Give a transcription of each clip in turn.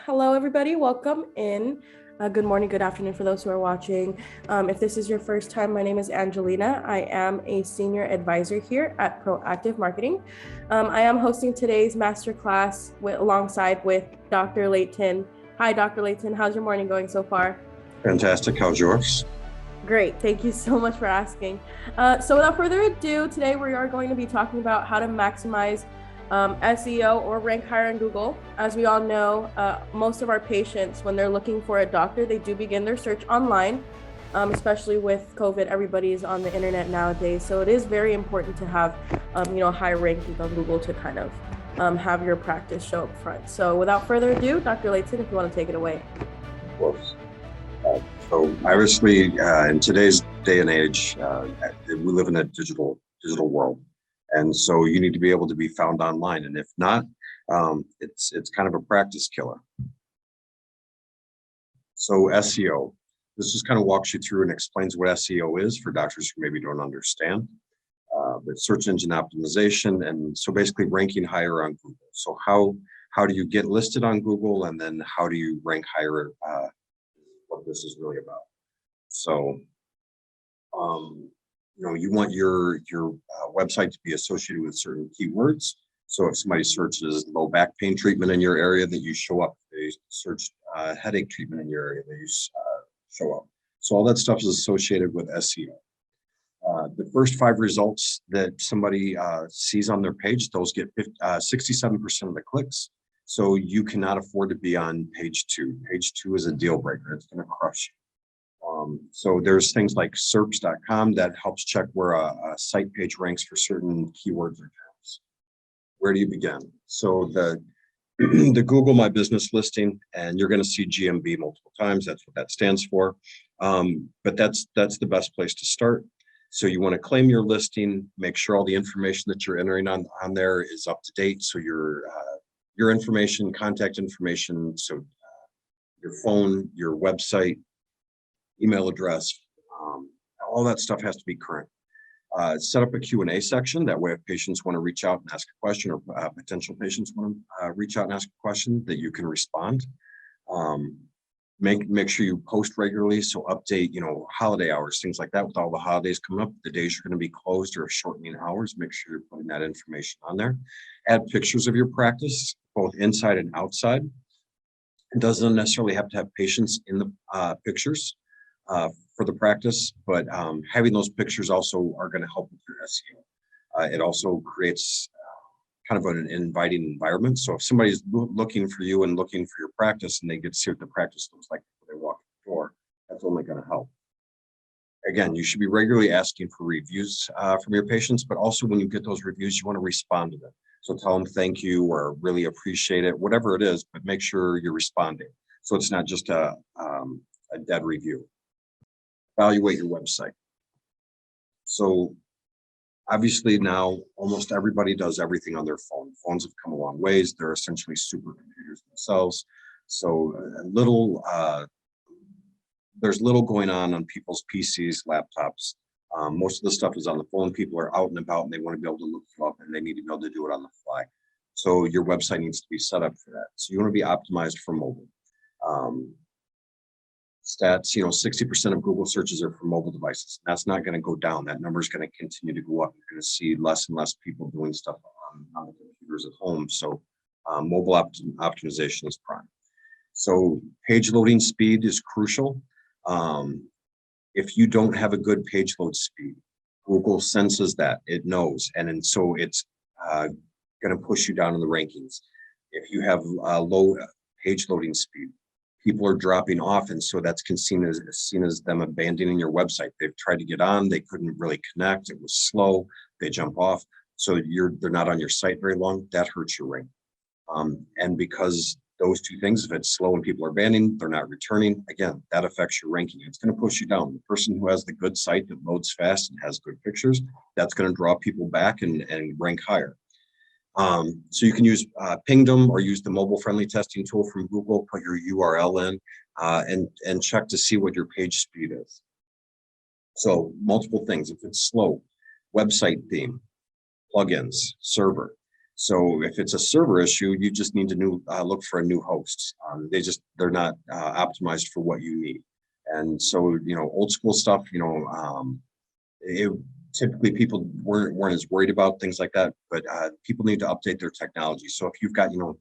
Hello, everybody. Welcome in. Good morning, good afternoon for those who are watching. If this is your first time, my name is Angelina. I am a senior advisor here at Proactive Marketing. I am hosting today's masterclass alongside with Dr. Layton. Hi, Dr. Layton. How's your morning going so far? Fantastic. How's yours? Great. Thank you so much for asking. So without further ado, today we are going to be talking about how to maximize SEO or rank higher in Google. As we all know, most of our patients, when they're looking for a doctor, they do begin their search online, especially with COVID. Everybody's on the internet nowadays. So it is very important to have, high rankings on Google to kind of have your practice show up front. So without further ado, Dr. Layton, if you want to take it away. Of course. So obviously, in today's day and age, we live in a digital world, and so you need to be able to be found online. And if not, it's kind of a practice killer. So SEO, this just kind of walks you through and explains what SEO is for doctors who maybe don't understand. But search engine optimization, and so basically ranking higher on Google. So how do you get listed on Google, and then how do you rank higher? What this is really about. So, you want your website to be associated with certain keywords. So if somebody searches low back pain treatment in your area, that you show up. They search headache treatment in your area, that you show up. So all that stuff is associated with SEO. The first 5 results that somebody sees on their page, those get 67% of the clicks. So you cannot afford to be on page 2. Page 2 is a deal breaker. It's going to crush you. So there's things like SERPs.com that helps check where a site page ranks for certain keywords or terms. Where do you begin? So the Google My Business listing, and you're going to see GMB multiple times. That's what that stands for. But that's the best place to start. So you want to claim your listing, make sure all the information that you're entering on there is up to date. So your information, contact information, so your phone, your website, email address, all that stuff has to be current. Set up a Q&A section. That way, if patients want to reach out and ask a question, or potential patients want to reach out and ask a question, that you can respond. Make sure you post regularly. So update, holiday hours, things like that. With all the holidays coming up, the days you're going to be closed or shortening hours, make sure you're putting that information on there. Add pictures of your practice, both inside and outside. It doesn't necessarily have to have patients in the pictures for the practice, but having those pictures also are going to help with your SEO. It also creates kind of an inviting environment. So if somebody's looking for you and looking for your practice, and they get to see what the practice looks like before they walk in the door, that's only going to help. Again, you should be regularly asking for reviews from your patients, but also when you get those reviews, you want to respond to them. So tell them thank you or really appreciate it, whatever it is, but make sure you're responding. So it's not just a dead review. Evaluate your website. So obviously now almost everybody does everything on their phone. Phones have come a long ways. They're essentially supercomputers themselves. So there's little going on people's PCs, laptops. Most of the stuff is on the phone. People are out and about, and they want to be able to look you up, and they need to be able to do it on the fly. So your website needs to be set up for that. So you want to be optimized for mobile. Stats, 60% of Google searches are for mobile devices. That's not going to go down. That number is going to continue to go up. You're going to see less and less people doing stuff on the computers at home. So mobile optimization is prime. So page loading speed is crucial. If you don't have a good page load speed, Google senses that. It knows. And so it's going to push you down in the rankings. If you have low page loading speed, people are dropping off, and so that's seen as them abandoning your website. They've tried to get on, they couldn't really connect, it was slow, they jump off, so they're not on your site very long. That hurts your rank. And because those two things, if it's slow and people are abandoning, they're not returning, again, that affects your ranking. It's going to push you down. The person who has the good site that loads fast and has good pictures, that's going to draw people back and rank higher. So you can use Pingdom or use the mobile-friendly testing tool from Google, put your URL in, and check to see what your page speed is. So multiple things. If it's slow, website theme, plugins, server. So if it's a server issue, you just need to look for a new host. They're not optimized for what you need. And so, old school stuff, it, typically people weren't as worried about things like that, but people need to update their technology. So if you've got, your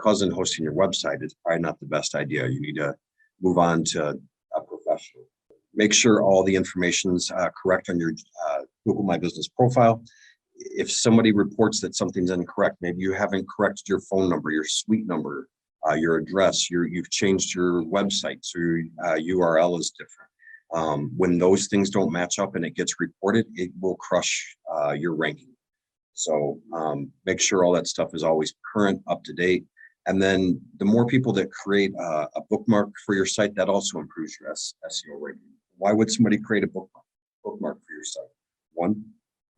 cousin hosting your website, it's probably not the best idea. You need to move on to a professional. Make sure all the information's correct on your Google My Business profile. If somebody reports that something's incorrect, maybe you haven't corrected your phone number, your suite number, your address, you've changed your website, so your URL is different. When those things don't match up and it gets reported, it will crush your ranking. So make sure all that stuff is always current, up to date. And then the more people that create a bookmark for your site, that also improves your SEO ranking. Why would somebody create a bookmark for your site? One,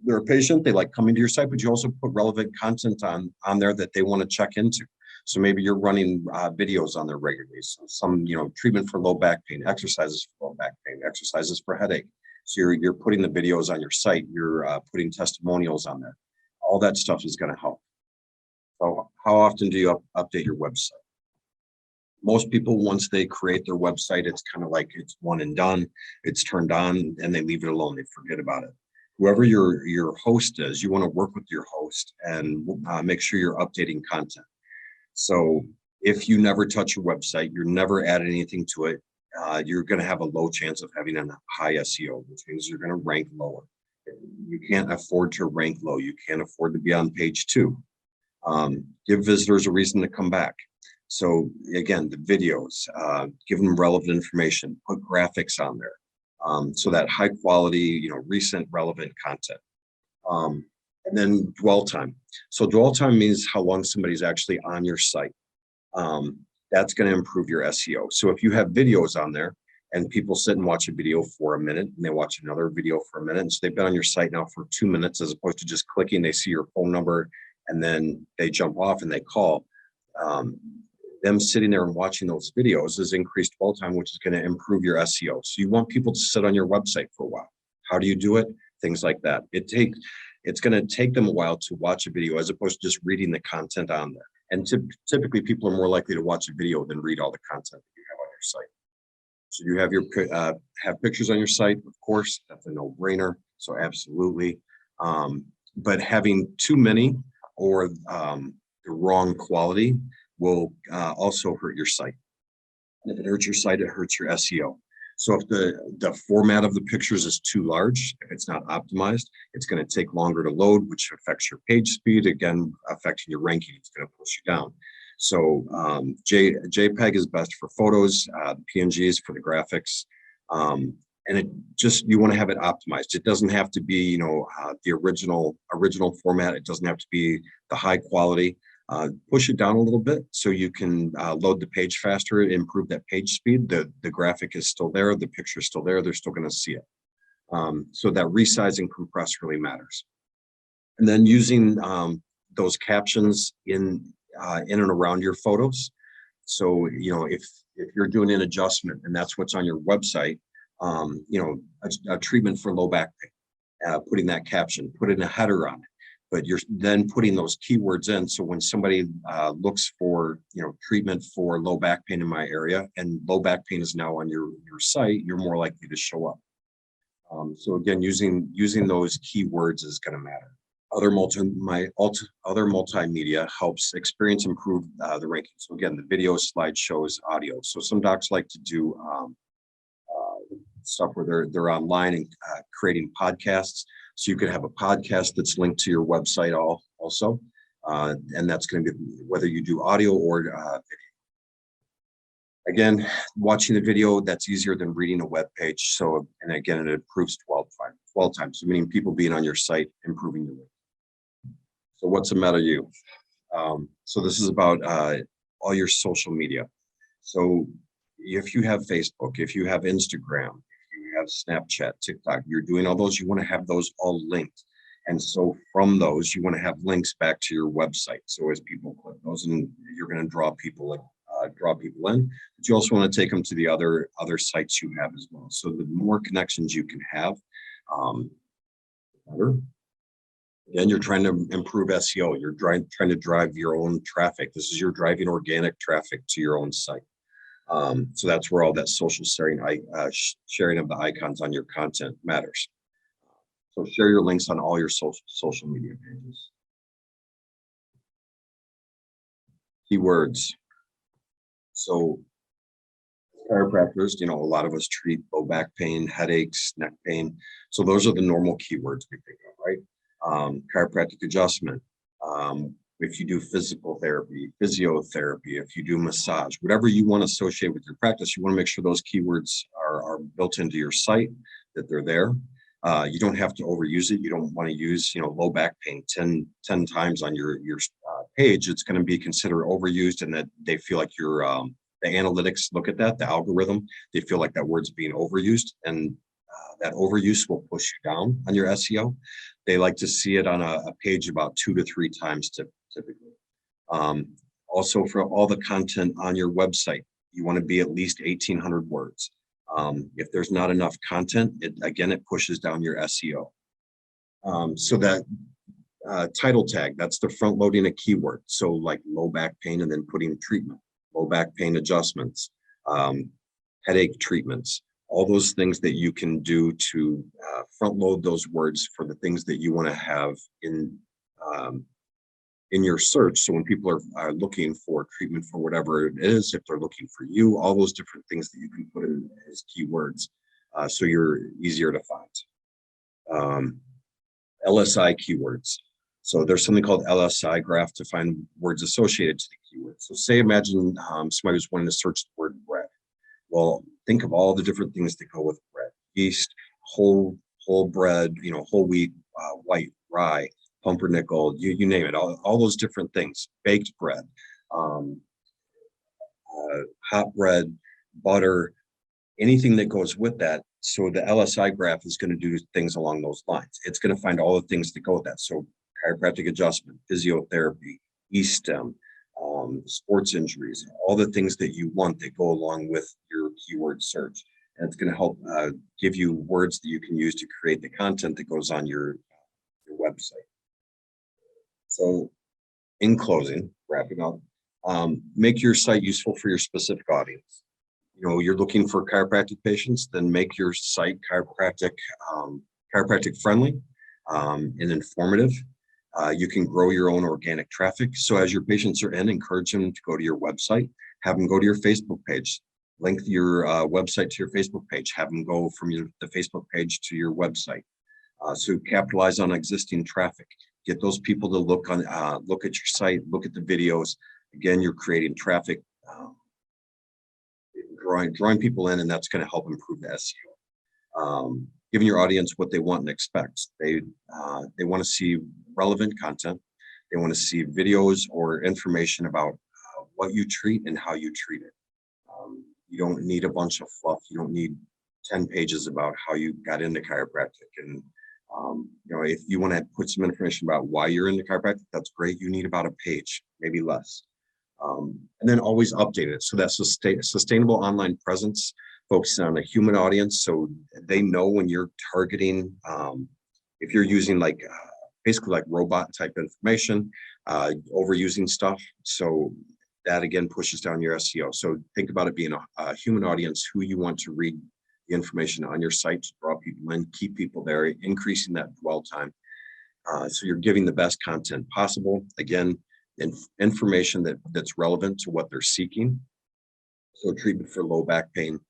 they're a patient, they like coming to your site, but you also put relevant content on there that they want to check into. So maybe you're running videos on there regularly. So some, treatment for low back pain, exercises for low back pain, exercises for headache. So you're putting the videos on your site, you're putting testimonials on there. All that stuff is going to help. So how often do you update your website? Most people, once they create their website, it's kind of like it's one and done. It's turned on and they leave it alone. They forget about it. Whoever your host is, you want to work with your host and make sure you're updating content. So if you never touch your website, you're never adding anything to it, you're going to have a low chance of having a high SEO, which means you're going to rank lower. You can't afford to rank low. You can't afford to be on page 2. Give visitors a reason to come back. So again, the videos, give them relevant information, put graphics on there. So that high quality, recent relevant content. And then dwell time. So dwell time means how long somebody's actually on your site. That's going to improve your SEO. So if you have videos on there and people sit and watch a video for a minute and they watch another video for a minute, and so they've been on your site now for 2 minutes, as opposed to just clicking, they see your phone number and then they jump off and they call. Them sitting there and watching those videos is increased dwell time, which is going to improve your SEO. So you want people to sit on your website for a while. How do you do it? Things like that. It's going to take them a while to watch a video as opposed to just reading the content on there. And typically people are more likely to watch a video than read all the content that you have on your site. So you have have pictures on your site, of course, that's a no-brainer. So absolutely. But having too many or the wrong quality will also hurt your site. And if it hurts your site, it hurts your SEO. So if the format of the pictures is too large, if it's not optimized, it's going to take longer to load, which affects your page speed, again, affecting your ranking. It's going to push you down. So JPEG is best for photos, PNGs for the graphics. And you want to have it optimized. It doesn't have to be, the original format. It doesn't have to be the high quality. Push it down a little bit so you can load the page faster, improve that page speed. The graphic is still there, the picture is still there, they're still going to see it. So that resize and compress really matters. And then using those captions in and around your photos. So, if you're doing an adjustment and that's what's on your website, a treatment for low back pain, putting that caption, putting a header on it. But you're then putting those keywords in. So when somebody looks for, treatment for low back pain in my area, and low back pain is now on your site, you're more likely to show up. So again, using those keywords is going to matter. Other multimedia helps experience improve the ranking. So again, the video, slideshows, audio. So some docs like to do stuff where they're online and creating podcasts. So you could have a podcast that's linked to your website also. And that's going to be whether you do audio or video. Again, watching the video, that's easier than reading a web page. So, and again, it improves dwell time. So meaning people being on your site, improving your ranking. So what's the matter you? So this is about all your social media. So if you have Facebook, if you have Instagram, have Snapchat, TikTok, you're doing all those, you want to have those all linked. And so from those, you want to have links back to your website. So as people click those, and you're going to draw people in, but you also want to take them to the other sites you have as well. So the more connections you can have, the better. Again, you're trying to improve SEO. You're trying to drive your own traffic. This is you're driving organic traffic to your own site. So that's where all that social sharing of the icons on your content matters. So share your links on all your social media pages. Keywords. So chiropractors, a lot of us treat low back pain, headaches, neck pain. So those are the normal keywords we think of, right? Chiropractic adjustment. If you do physical therapy, physiotherapy, if you do massage, whatever you want to associate with your practice, you want to make sure those keywords are built into your site, that they're there. You don't have to overuse it. You don't want to use, low back pain 10 times on your page. It's going to be considered overused, and that they feel like the analytics look at that, the algorithm, they feel like that word's being overused, and that overuse will push you down on your SEO. They like to see it on a page about 2 to 3 times typically. Also, for all the content on your website, you want to be at least 1,800 words. If there's not enough content, it pushes down your SEO. So that title tag, that's the front loading a keyword. So like low back pain, and then putting treatment, low back pain adjustments, headache treatments, all those things that you can do to front load those words for the things that you want to have in your search. So when people are looking for treatment for whatever it is, if they're looking for you, all those different things that you can put in as keywords, so you're easier to find. LSI keywords. So there's something called LSI graph to find words associated to the keyword. So imagine somebody was wanting to search the word bread. Well, think of all the different things that go with bread: yeast, whole bread, whole wheat, white, rye, pumpernickel, you name it, all those different things, baked bread, hot bread, butter, anything that goes with that. So the LSI graph is going to do things along those lines. It's going to find all the things that go with that. So chiropractic adjustment, physiotherapy, e-stem, sports injuries, all the things that you want that go along with your keyword search. And it's going to help give you words that you can use to create the content that goes on your website. So in closing, wrapping up, make your site useful for your specific audience. You're looking for chiropractic patients, then make your site chiropractic friendly and informative. You can grow your own organic traffic. So as your patients are in, encourage them to go to your website, have them go to your Facebook page, link your website to your Facebook page, have them go from the Facebook page to your website. So capitalize on existing traffic. Get those people to look at your site, look at the videos. Again, you're creating traffic, drawing people in, and that's going to help improve the SEO. Giving your audience what they want and expect. They want to see relevant content. They want to see videos or information about what you treat and how you treat it. You don't need a bunch of fluff. You don't need 10 pages about how you got into chiropractic. And if you want to put some information about why you're into chiropractic, that's great. You need about a page, maybe less. And then always update it. So that's sustainable online presence, focusing on a human audience. So they know when you're targeting, if you're using basically like robot type information, overusing stuff. So that again pushes down your SEO. So think about it being a human audience who you want to read the information on your site to draw people in, keep people there, increasing that dwell time. So you're giving the best content possible. Again, information that's relevant to what they're seeking. So treatment for low back pain,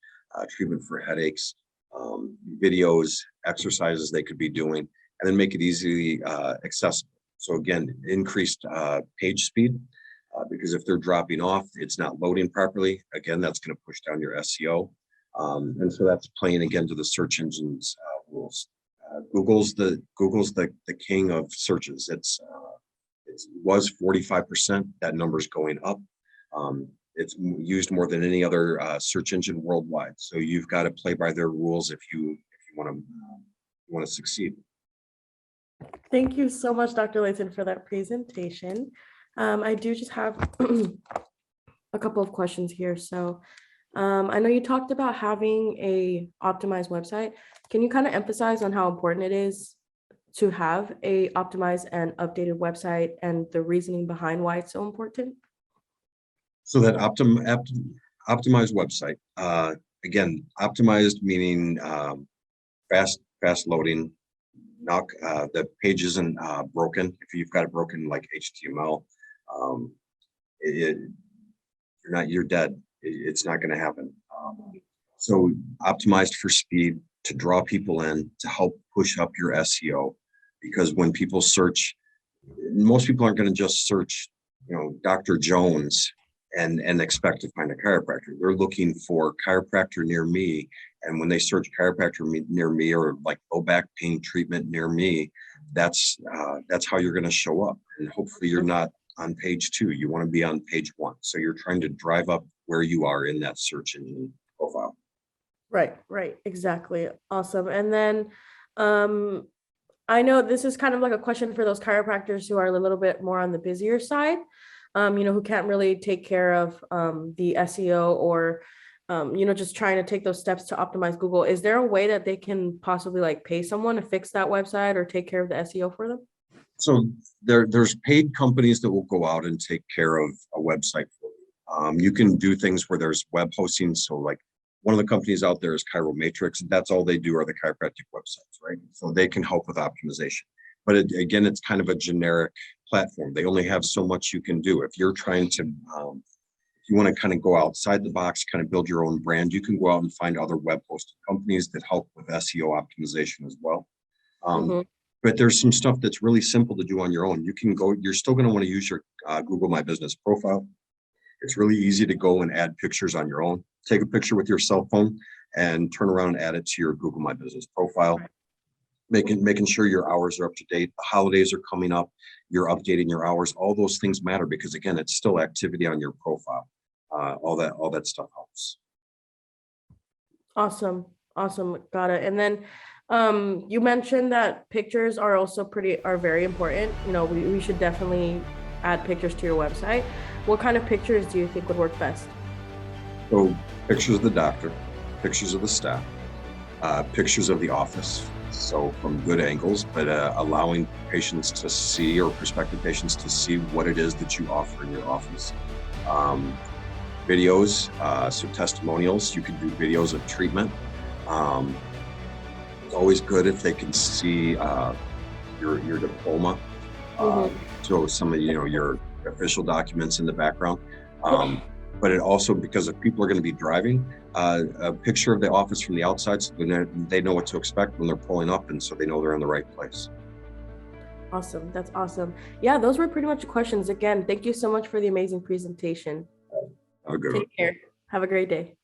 treatment for headaches, videos, exercises they could be doing, and then make it easily accessible. So again, increased page speed, because if they're dropping off, it's not loading properly. Again, that's going to push down your SEO. And so that's playing again to the search engine's rules. Google's the king of searches. It was 45%. That number's going up. It's used more than any other search engine worldwide. So you've got to play by their rules if you want to succeed. Thank you so much, Dr. Layton, for that presentation. I do just have a couple of questions here. So I know you talked about having a optimized website. Can you kind of emphasize on how important it is to have a optimized and updated website and the reasoning behind why it's so important? So that optimized website, again, optimized meaning fast loading. Not the page isn't broken. If you've got it broken like HTML, um, you're dead. It's not going to happen. So optimized for speed, to draw people in, to help push up your SEO, because when people search, most people aren't going to just search, Dr. Jones and expect to find a chiropractor. They're looking for chiropractor near me. And when they search chiropractor near me, or like low back pain treatment near me, that's how you're going to show up. And hopefully you're not on page 2. You want to be on page 1. So you're trying to drive up where you are in that search engine profile. Right, exactly. Awesome. And then I know this is kind of like a question for those chiropractors who are a little bit more on the busier side, who can't really take care of the SEO, or just trying to take those steps to optimize Google. Is there a way that they can possibly like pay someone to fix that website or take care of the SEO for them? So there's paid companies that will go out and take care of a website for you. You can do things where there's web hosting. So like one of the companies out there is Chiromatrix. That's all they do are the chiropractic websites, right? So they can help with optimization. But again, it's kind of a generic platform. They only have so much you can do. If you're trying to, if you want to kind of go outside the box, kind of build your own brand, you can go out and find other web hosting companies that help with SEO optimization as well. But there's some stuff that's really simple to do on your own. You're still going to want to use your Google My Business profile. It's really easy to go and add pictures on your own. Take a picture with your cell phone and turn around and add it to your Google My Business profile. Making sure your hours are up to date. The holidays are coming up. You're updating your hours. All those things matter because again, it's still activity on your profile. All that stuff helps. Awesome. Got it. And then you mentioned that pictures are also very important. We should definitely add pictures to your website. What kind of pictures do you think would work best? So pictures of the doctor, pictures of the staff, pictures of the office. So from good angles, but allowing patients to see, or prospective patients to see, what it is that you offer in your office. Videos, so testimonials. You can do videos of treatment. It's always good if they can see your diploma. So some of your official documents in the background. But it also, because if people are going to be driving, a picture of the office from the outside, so they know what to expect when they're pulling up, and so they know they're in the right place. Awesome. That's awesome. Yeah, those were pretty much the questions. Again, thank you so much for the amazing presentation. Have a good one. Take care. Have a great day.